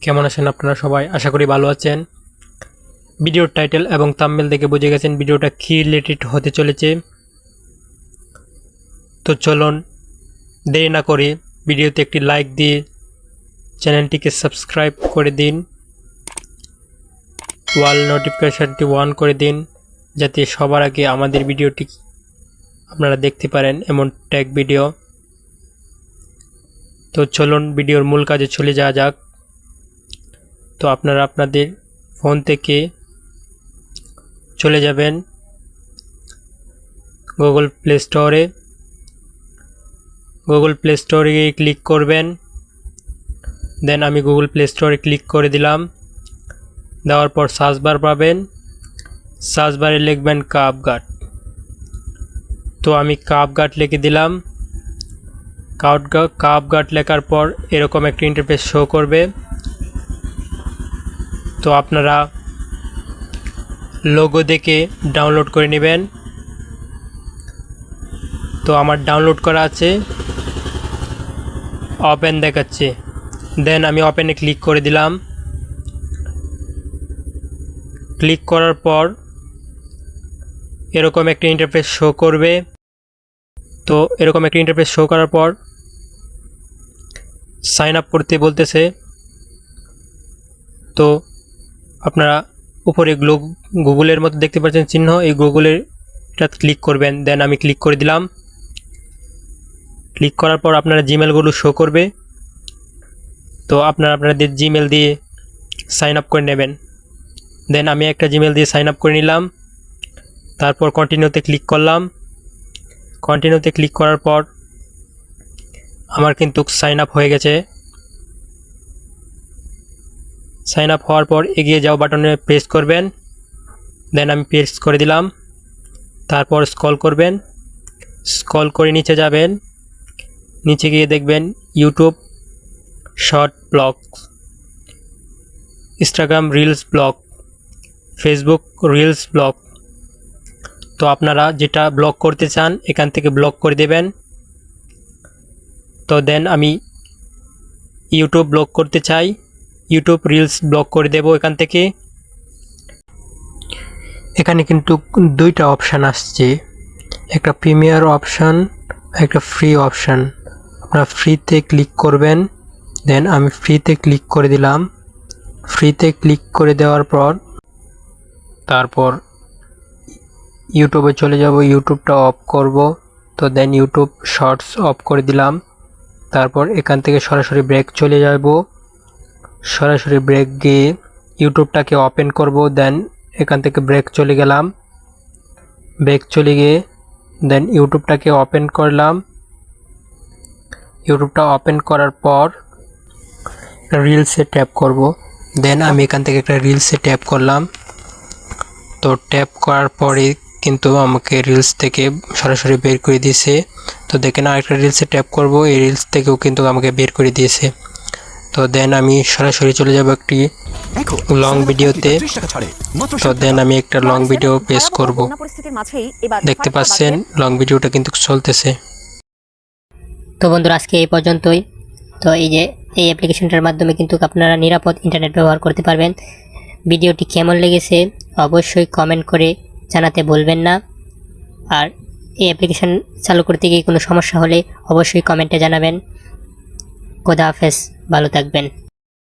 কেমন আছেন আপনারা সবাই? আশা করি ভালো আছেন। ভিডিওর টাইটেল এবং থাম্বনেল দেখে বুঝে গেছেন ভিডিওটা কি রিলেটেড হতে চলেছে। তো চলুন দেরি না করে ভিডিওতে একটি লাইক দিয়ে চ্যানেলটিকে সাবস্ক্রাইব করে দিন, ওয়াল নোটিফিকেশনটি অন করে দিন, যাতে সবার আগে আমাদের ভিডিওটি আপনারা দেখতে পারেন এমন ট্যাগ ভিডিও। তো চলুন ভিডিওর মূল কাজে চলে যাওয়া যাক। তো আপনারা আপনাদের ফোন থেকে চলে যাবেন গুগল প্লে স্টোরে। গুগল প্লে স্টোরে গিয়ে ক্লিক করবেন। দেন আমি গুগল প্লে স্টোরে ক্লিক করে দিলাম। দেওয়ার পর সার্চ বার পাবেন, সার্চ বারে লিখবেন কাপগার্ড। তো আমি কাপগার্ড লিখে দিলাম। কাপগার্ড লেখার পর এরকম একটা ইন্টারফেস শো করবে। তো আপনারা লোগো দেখে ডাউনলোড করে নেবেন। তো আমার ডাউনলোড করা আছে, ওপেন দেখাচ্ছে। দেন আমি ওপেনে ক্লিক করে দিলাম। ক্লিক করার পর এরকম একটা ইন্টারফেস শো করবে। তো এরকম একটা ইন্টারফেস শো করার পর সাইন আপ করতে বলতেছে। তো আপনারা উপরে গুগলের মতো দেখতে পাচ্ছেন চিহ্ন, এই গুগলের এটা ক্লিক করবেন। দেন আমি ক্লিক করে দিলাম। ক্লিক করার পর আপনারা জিমেলগুলো শো করবে। তো আপনারা আপনাদের জিমেল দিয়ে সাইন আপ করে নেবেন। দেন আমি একটা জিমেল দিয়ে সাইন আপ করে নিলাম। তারপর কন্টিনিউতে ক্লিক করলাম। কন্টিনিউতে ক্লিক করার পর আমার কিন্তু সাইন আপ হয়ে গেছে। সাইন আপ হওয়ার পর এগিয়ে যাও বাটনে প্রেস করবেন। দেন আমি প্রেস করে দিলাম। তারপর স্ক্রল করবেন, স্ক্রল করে নিচে যাবেন। নিচে গিয়ে দেখবেন YouTube short blog, Instagram reels blog, Facebook reels blog. তো আপনারা যেটা ব্লগ করতে চান এখান থেকে ব্লগ করে দেবেন। তো দেন আমি ইউটিউব ব্লগ করতে চাই, ইউটিউব রিলস ব্লগ করে দেব এখান থেকে। এখানে কিন্তু দুইটা অপশান আসছে, একটা প্রিমিয়ার অপশান, একটা ফ্রি অপশান। আপনারা ফ্রিতে ক্লিক করবেন। দেন আমি ফ্রিতে ক্লিক করে দিলাম। ফ্রিতে ক্লিক করে দেওয়ার পর তারপর ইউটিউবে চলে যাব, ইউটিউবটা অফ করব। তো দেন ইউটিউব শর্টস অফ করে দিলাম। তারপর এখান থেকে সরাসরি ব্রেক চলে যাব। সরাসরি ব্রেক গিয়ে ইউটিউবটাকে ওপেন করব। দেন এখান থেকে ব্রেক চলে গেলাম। ব্রেক চলে গিয়ে দেন ইউটিউবটাকে ওপেন করলাম। ইউটিউবটা ওপেন করার পর রিলসে ট্যাপ করব। দেন আমি এখান থেকে একটা রিলসে ট্যাপ করলাম। তো ট্যাপ করার পরে কিন্তু আমাকে রিলস থেকে সরাসরি বের করে দিয়েছে। তো দেখেন আরেকটা রিলসে ট্যাপ করব, এই রিলস থেকেও কিন্তু আমাকে বের করে দিয়েছে। তো দেন আমি সরাসরি চলে যাব একটি লং ভিডিওতে। তো দেন আমি একটা লং ভিডিও পেশ করব। দেখতে পাচ্ছেন লং ভিডিওটা কিন্তু চলতেছে। তো বন্ধুরা আজকে এই পর্যন্তই। তো এই অ্যাপ্লিকেশনটার মাধ্যমে কিন্তু আপনারা নিরাপদ ইন্টারনেট ব্যবহার করতে পারবেন। ভিডিওটি কেমন লেগেছে অবশ্যই কমেন্ট করে জানাতে ভুলবেন না। আর এই অ্যাপ্লিকেশন চালু করতে গিয়ে কোনো সমস্যা হলে অবশ্যই কমেন্টে জানাবেন। খোদা হাফেজ, ভালো থাকবেন।